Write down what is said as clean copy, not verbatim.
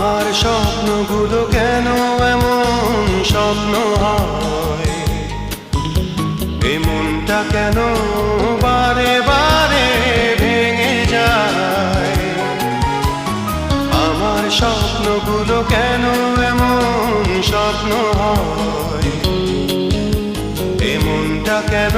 আমার স্বপ্নগুলো কেন এমন স্বপ্ন হয়, এ মনটা কেন বারে বারে ভেঙে যায়। আমার স্বপ্নগুলো কেন এমন স্বপ্ন হয়, এ মনটা কেন